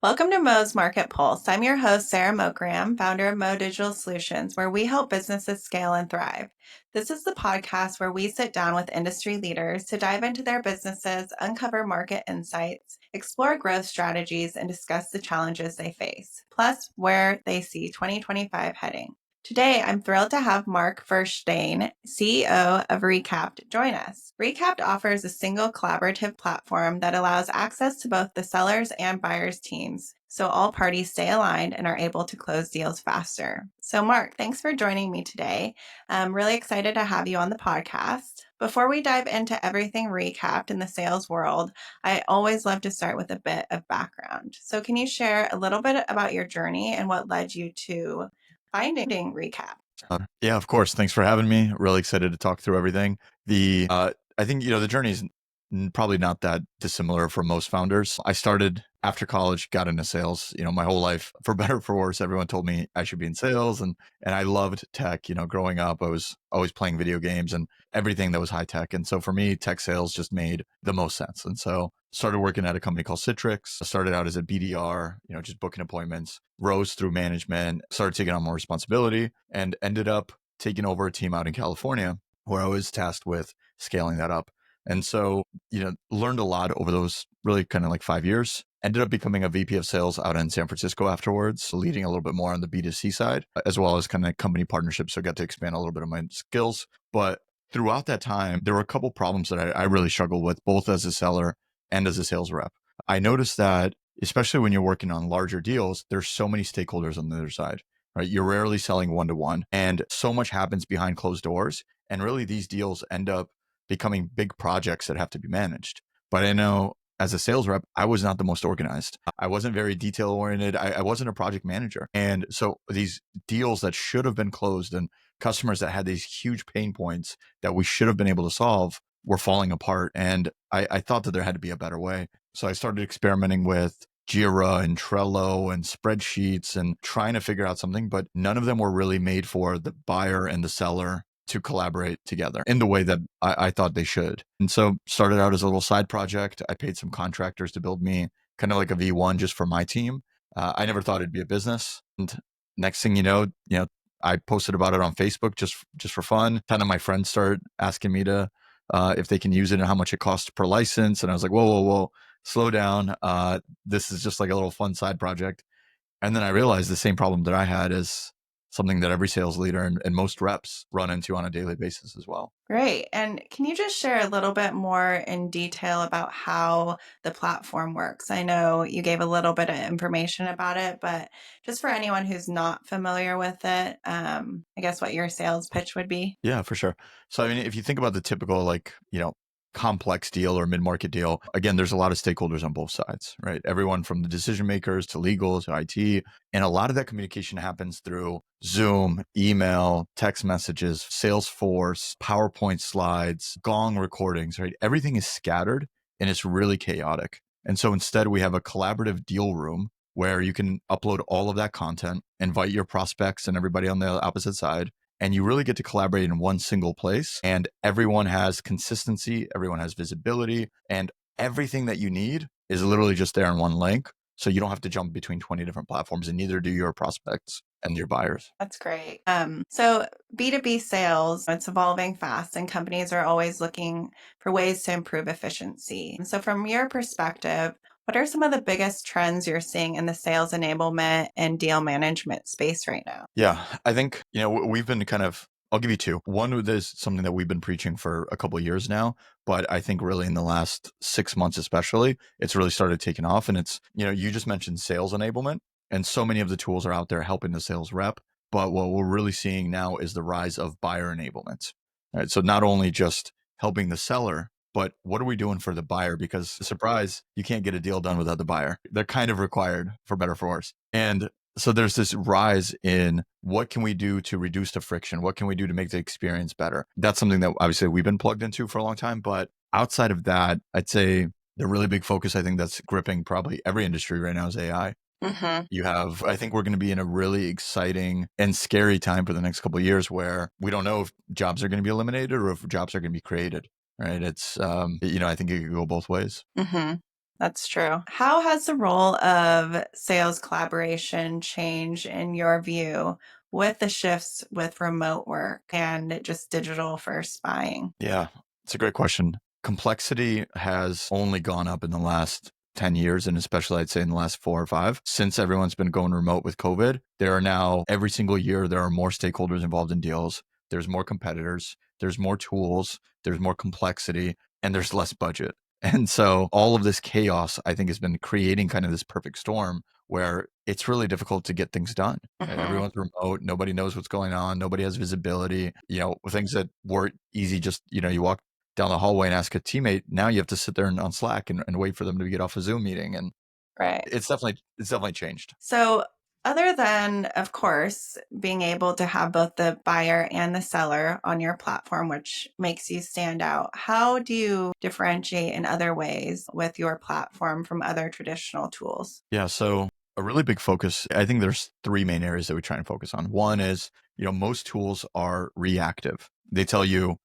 Welcome to Mo's Market Pulse. I'm your host, Sara Mokaram, founder of Mo Digital Solutions, where we help businesses scale and thrive. This is the podcast where we sit down with industry leaders to dive into their businesses, uncover market insights, explore growth strategies, and discuss the challenges they face, plus where they see 2025 heading. Today, I'm thrilled to have Mark Fershteyn, CEO of Recapped, join us. Recapped offers a single collaborative platform that allows access to both the sellers and buyers teams, so all parties stay aligned and are able to close deals faster. So, Mark, thanks for joining me today. I'm really excited to have you on the podcast. Before we dive into everything Recapped in the sales world, I always love to start with a bit of background. So, can you share a little bit about your journey and what led you to finding Recap? Yeah, of course. Thanks for having me. Really excited to talk through everything. I think, the journey is probably not that dissimilar for most founders. I started after college, got into sales, my whole life, for better or for worse. Everyone told me I should be in sales, and I loved tech. Growing up, I was always playing video games and everything that was high tech. And so for me, tech sales just made the most sense. And so started working at a company called Citrix. I started out as a BDR, just booking appointments, rose through management, started taking on more responsibility, and ended up taking over a team out in California where I was tasked with scaling that up. And so, learned a lot over those really kind of like 5 years. Ended up becoming a VP of sales out in San Francisco afterwards, leading a little bit more on the B2C side, as well as kind of company partnerships. So I got to expand a little bit of my skills. But throughout that time, there were a couple problems that I really struggled with, both as a seller and as a sales rep. I noticed that, especially when you're working on larger deals, there's so many stakeholders on the other side, right? You're rarely selling one-to-one, and so much happens behind closed doors. And really, these deals end up becoming big projects that have to be managed. But I know as a sales rep, I was not the most organized. I wasn't very detail oriented. I wasn't a project manager. And so these deals that should have been closed and customers that had these huge pain points that we should have been able to solve were falling apart. And I thought that there had to be a better way. So I started experimenting with Jira and Trello and spreadsheets and trying to figure out something, but none of them were really made for the buyer and the seller to collaborate together in the way that I thought they should. And so started out as a little side project. I paid some contractors to build me kind of like a V1 just for my team. I never thought it'd be a business. And next thing you know, I posted about it on Facebook just for fun. Kind of my friends started asking me to if they can use it and how much it costs per license. And I was like, whoa, slow down. This is just like a little fun side project. And then I realized the same problem that I had is something that every sales leader and most reps run into on a daily basis as well. Great. And can you just share a little bit more in detail about how the platform works? I know you gave a little bit of information about it, but just for anyone who's not familiar with it, I guess what your sales pitch would be. Yeah, for sure. So, I mean, if you think about the typical, complex deal or mid-market deal, again, there's a lot of stakeholders on both sides, right? Everyone from the decision makers to legal to IT. And a lot of that communication happens through Zoom, email, text messages, Salesforce, PowerPoint slides, Gong recordings, right? Everything is scattered and it's really chaotic. And so instead, we have a collaborative deal room where you can upload all of that content, invite your prospects and everybody on the opposite side, and you really get to collaborate in one single place. And everyone has consistency, everyone has visibility, and everything that you need is literally just there in one link. So you don't have to jump between 20 different platforms, and neither do your prospects and your buyers. That's great. So B2B sales, it's evolving fast and companies are always looking for ways to improve efficiency. So from your perspective, what are some of the biggest trends you're seeing in the sales enablement and deal management space right now? Yeah, I think, we've been I'll give you two. One is something that we've been preaching for a couple of years now, but I think really in the last 6 months, especially, it's really started taking off. And it's, you just mentioned sales enablement, and so many of the tools are out there helping the sales rep. But what we're really seeing now is the rise of buyer enablement. Right? So not only just helping the seller, but what are we doing for the buyer? Because surprise, you can't get a deal done without the buyer. They're kind of required for better or for worse. And so there's this rise in what can we do to reduce the friction? What can we do to make the experience better? That's something that obviously we've been plugged into for a long time. But outside of that, I'd say the really big focus, I think that's gripping probably every industry right now is AI. I think we're going to be in a really exciting and scary time for the next couple of years where we don't know if jobs are going to be eliminated or if jobs are going to be created. Right. It's, I think it could go both ways. That's true. How has the role of sales collaboration changed in your view with the shifts with remote work and just digital first buying? Yeah, it's a great question. Complexity has only gone up in the last 10 years, and especially I'd say in the last 4 or 5. Since everyone's been going remote with COVID, there are now every single year, there are more stakeholders involved in deals. There's more competitors, there's more tools, there's more complexity, and there's less budget. And so all of this chaos, I think, has been creating kind of this perfect storm where it's really difficult to get things done. Right? Hmm. Everyone's remote. Nobody knows what's going on. Nobody has visibility. Things that were easy, just, you walk down the hallway and ask a teammate. Now you have to sit there on Slack and wait for them to get off a Zoom meeting. And Right. it's definitely changed. So, other than, of course, being able to have both the buyer and the seller on your platform, which makes you stand out, how do you differentiate in other ways with your platform from other traditional tools? Yeah. So a really big focus, I think there's three main areas that we try and focus on. One is, most tools are reactive. They tell you,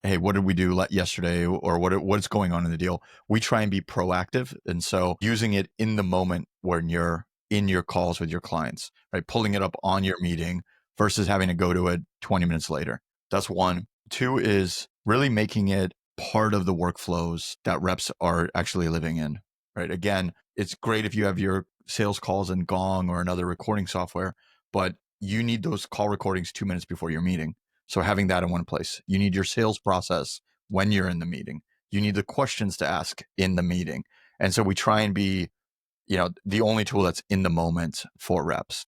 hey, what did we do yesterday, or what's going on in the deal? We try and be proactive, and so using it in the moment when you're in your calls with your clients, right? Pulling it up on your meeting versus having to go to it 20 minutes later. That's one. Two is really making it part of the workflows that reps are actually living in, right? Again, it's great if you have your sales calls in Gong or another recording software, but you need those call recordings 2 minutes before your meeting. So having that in one place, you need your sales process when you're in the meeting. You need the questions to ask in the meeting. And so we try and be, the only tool that's in the moment for reps.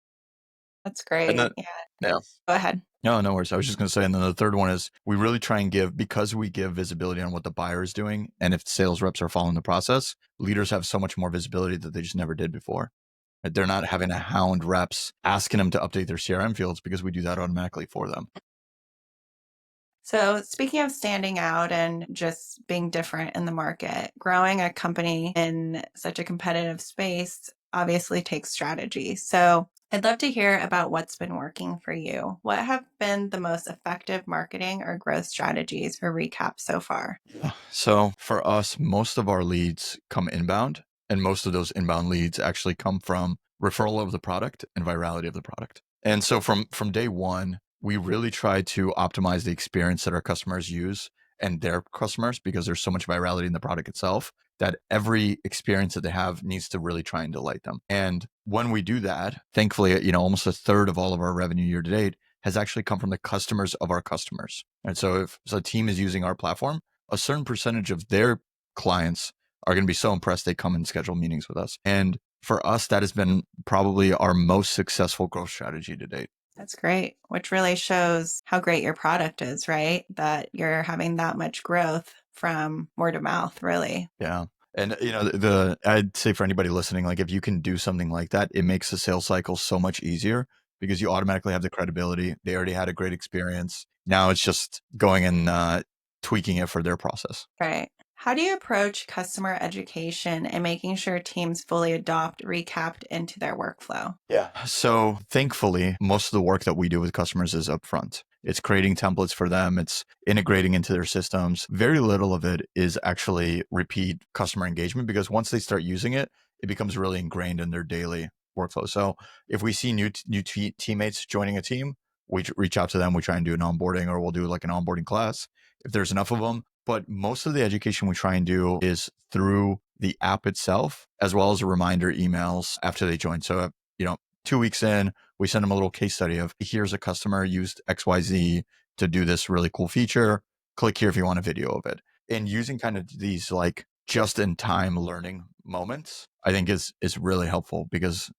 That's And then, great. Yeah. yeah, Go ahead. no, no worries. I was just going to say, and then the third one is we really try and because we give visibility on what the buyer is doing. And if sales reps are following the process, leaders have so much more visibility that they just never did before. They're not having to hound reps asking them to update their CRM fields because we do that automatically for them. So, speaking of standing out and just being different in the market, growing a company in such a competitive space obviously takes strategy. So, I'd love to hear about what's been working for you. What have been the most effective marketing or growth strategies for Recap so far? So for us, most of our leads come inbound, and most of those inbound leads actually come from referral of the product and virality of the product. And so from day one, we really try to optimize the experience that our customers use and their customers, because there's so much virality in the product itself that every experience that they have needs to really try and delight them. And when we do that, thankfully, almost a third of all of our revenue year to date has actually come from the customers of our customers. And so if a team is using our platform, a certain percentage of their clients are going to be so impressed they come and schedule meetings with us. And for us, that has been probably our most successful growth strategy to date. That's great, which really shows how great your product is, right? That you're having that much growth from word of mouth, really. Yeah. And the I'd say for anybody listening, like if you can do something like that, it makes the sales cycle so much easier because you automatically have the credibility. They already had a great experience. Now it's just going and tweaking it for their process. Right. How do you approach customer education and making sure teams fully adopt Recapped into their workflow? Yeah. So thankfully, most of the work that we do with customers is upfront. It's creating templates for them. It's integrating into their systems. Very little of it is actually repeat customer engagement because once they start using it, it becomes really ingrained in their daily workflow. So if we see new teammates joining a team, we reach out to them. We try and do an onboarding, or we'll do like an onboarding class if there's enough of them. But most of the education we try and do is through the app itself, as well as reminder emails after they join. So, 2 weeks in, we send them a little case study of here's a customer used XYZ to do this really cool feature. Click here if you want a video of it. And using kind of these like just in time learning moments, I think is really helpful because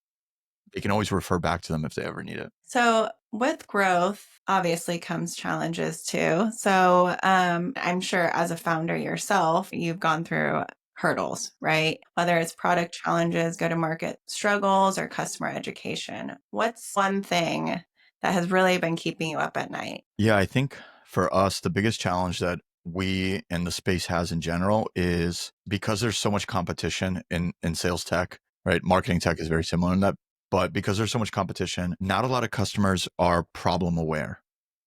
they can always refer back to them if they ever need it. So, with growth, obviously comes challenges too. So, I'm sure as a founder yourself, you've gone through hurdles, right? Whether it's product challenges, go to market struggles, or customer education. What's one thing that has really been keeping you up at night? Yeah, I think for us, the biggest challenge that we and the space has in general is because there's so much competition in sales tech, right? Marketing tech is very similar in that, but because there's so much competition, not a lot of customers are problem aware,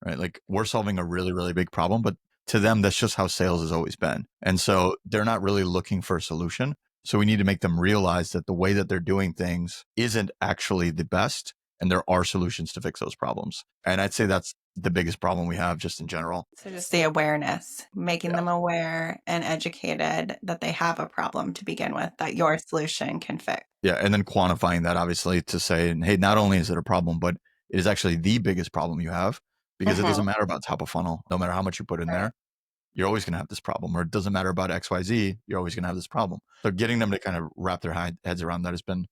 right? Like we're solving a really, really big problem, but to them, that's just how sales has always been. And so they're not really looking for a solution. So we need to make them realize that the way that they're doing things isn't actually the best, and there are solutions to fix those problems. And I'd say that's the biggest problem we have just in general. So just the awareness, making Yeah. them aware and educated that they have a problem to begin with that your solution can fix. Yeah. And then quantifying that, obviously, to say, hey, not only is it a problem, but it is actually the biggest problem you have, because it doesn't matter about top of funnel. No matter how much you put in Right. there, you're always going to have this problem. Or it doesn't matter about XYZ, you're always going to have this problem. So getting them to kind of wrap their heads around that has been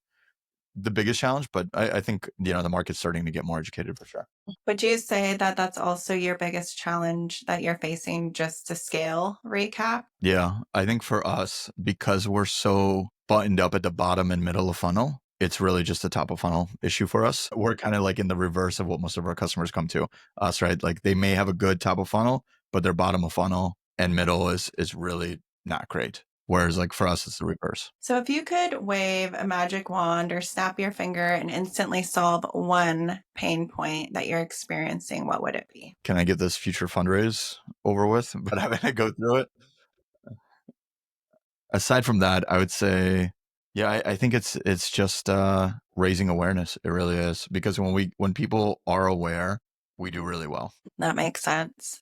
the biggest challenge. But I think, the market's starting to get more educated for sure. Would you say that that's also your biggest challenge that you're facing just to scale Recap? Yeah. I think for us, because we're so buttoned up at the bottom and middle of funnel, it's really just a top of funnel issue for us. We're kind of like in the reverse of what most of our customers come to us, right? Like they may have a good top of funnel, but their bottom of funnel and middle is really not great. Whereas like for us, it's the reverse. So if you could wave a magic wand or snap your finger and instantly solve one pain point that you're experiencing, what would it be? Can I get this future fundraise over with? But having to go through it. Aside from that, I would say, yeah, I think it's just raising awareness. It really is, because when people are aware, we do really well. That makes sense.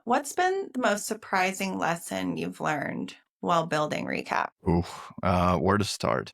What's been the most surprising lesson you've learned while building Recap? Ooh, where to start?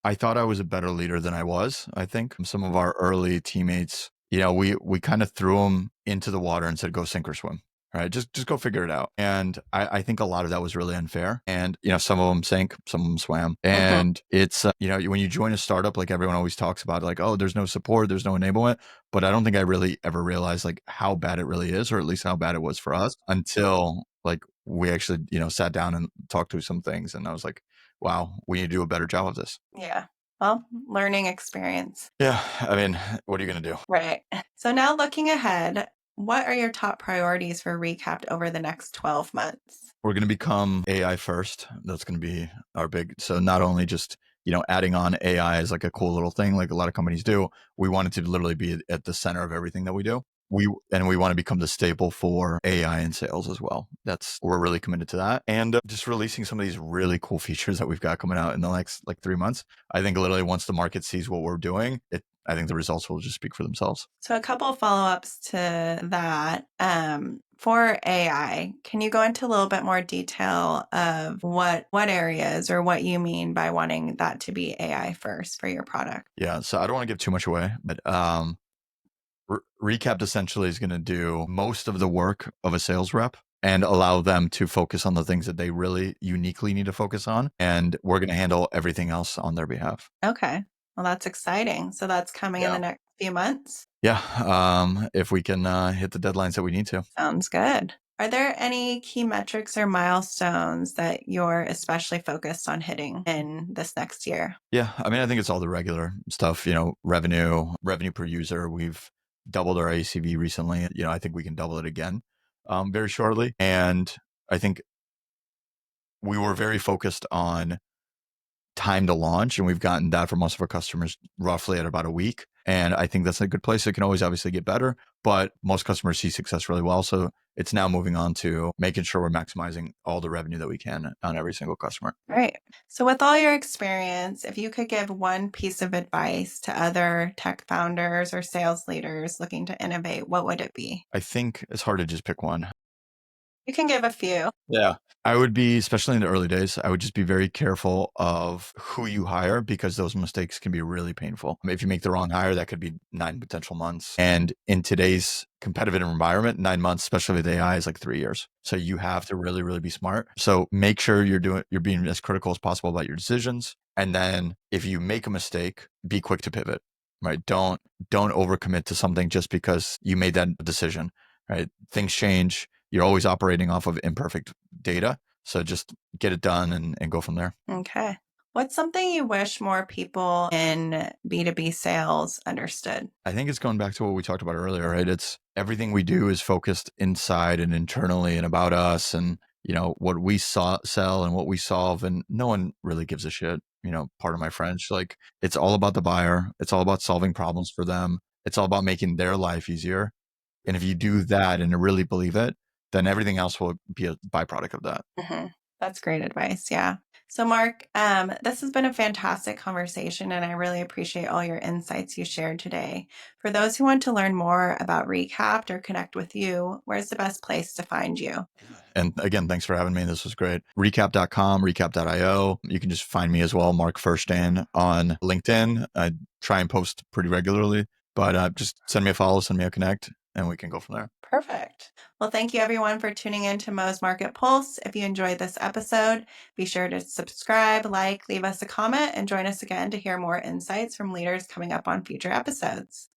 I thought I was a better leader than I was. I think some of our early teammates, we kind of threw them into the water and said, "Go sink or swim." Right, just go figure it out. And I think a lot of that was really unfair. And some of them sank, some of them swam. And it's when you join a startup, like everyone always talks about, like, oh, there's no support, there's no enablement. But I don't think I really ever realized like how bad it really is, or at least how bad it was for us, until like we actually sat down and talked through some things, and I was like, wow, we need to do a better job of this. Yeah. Well, learning experience. Yeah, I mean, what are you going to do? Right. So now looking ahead, what are your top priorities for Recap over the next 12 months? We're going to become AI first. That's going to be our big. So not only just adding on AI as like a cool little thing, like a lot of companies do, we want it to literally be at the center of everything that we do. We want to become the staple for AI in sales as well. We're really committed to that, and just releasing some of these really cool features that we've got coming out in the next like 3 months. I think literally once the market sees what we're doing, I think the results will just speak for themselves. So a couple of follow-ups to that. For AI, can you go into a little bit more detail of what areas or what you mean by wanting that to be AI first for your product? Yeah, so I don't want to give too much away, but Recap essentially is going to do most of the work of a sales rep and allow them to focus on the things that they really uniquely need to focus on. And we're going to handle everything else on their behalf. Okay. Well, that's exciting. So that's coming in Yeah. the next few months. Yeah. If we can hit the deadlines that we need to. Sounds good. Are there any key metrics or milestones that you're especially focused on hitting in this next year? Yeah. I mean, I think it's all the regular stuff, revenue per user. We've doubled our ACV recently. I think we can double it again very shortly. And I think we were very focused on time to launch, and we've gotten that for most of our customers roughly at about a week. And I think that's a good place. It can always obviously get better, but most customers see success really well. So it's now moving on to making sure we're maximizing all the revenue that we can on every single customer. Right. So with all your experience, if you could give one piece of advice to other tech founders or sales leaders looking to innovate, what would it be? I think it's hard to just pick one. You can give a few. Yeah. I would be, especially in the early days, I would just be very careful of who you hire, because those mistakes can be really painful. If you make the wrong hire, that could be 9 potential months. And in today's competitive environment, 9 months, especially with AI, is like 3 years. So you have to really, really be smart. So make sure you're being as critical as possible about your decisions. And then if you make a mistake, be quick to pivot, right? Don't overcommit to something just because you made that decision, right? Things change. You're always operating off of imperfect data. So just get it done and go from there. Okay. What's something you wish more people in B2B sales understood? I think it's going back to what we talked about earlier, right? It's everything we do is focused inside and internally and about us, and what we sell and what we solve, and no one really gives a shit. Part of my French, like it's all about the buyer. It's all about solving problems for them. It's all about making their life easier. And if you do that and really believe it, then everything else will be a byproduct of that. That's great advice. Yeah. So, Mark, this has been a fantastic conversation, and I really appreciate all your insights you shared today. For those who want to learn more about Recapped or connect with you, where's the best place to find you? And again, thanks for having me. This was great. Recap.com, recap.io. You can just find me as well, Mark Fershteyn, on LinkedIn. I try and post pretty regularly, but just send me a follow, send me a connect, and we can go from there. Perfect. Well, thank you everyone for tuning in to Mo's Market Pulse. If you enjoyed this episode, be sure to subscribe, like, leave us a comment, and join us again to hear more insights from leaders coming up on future episodes.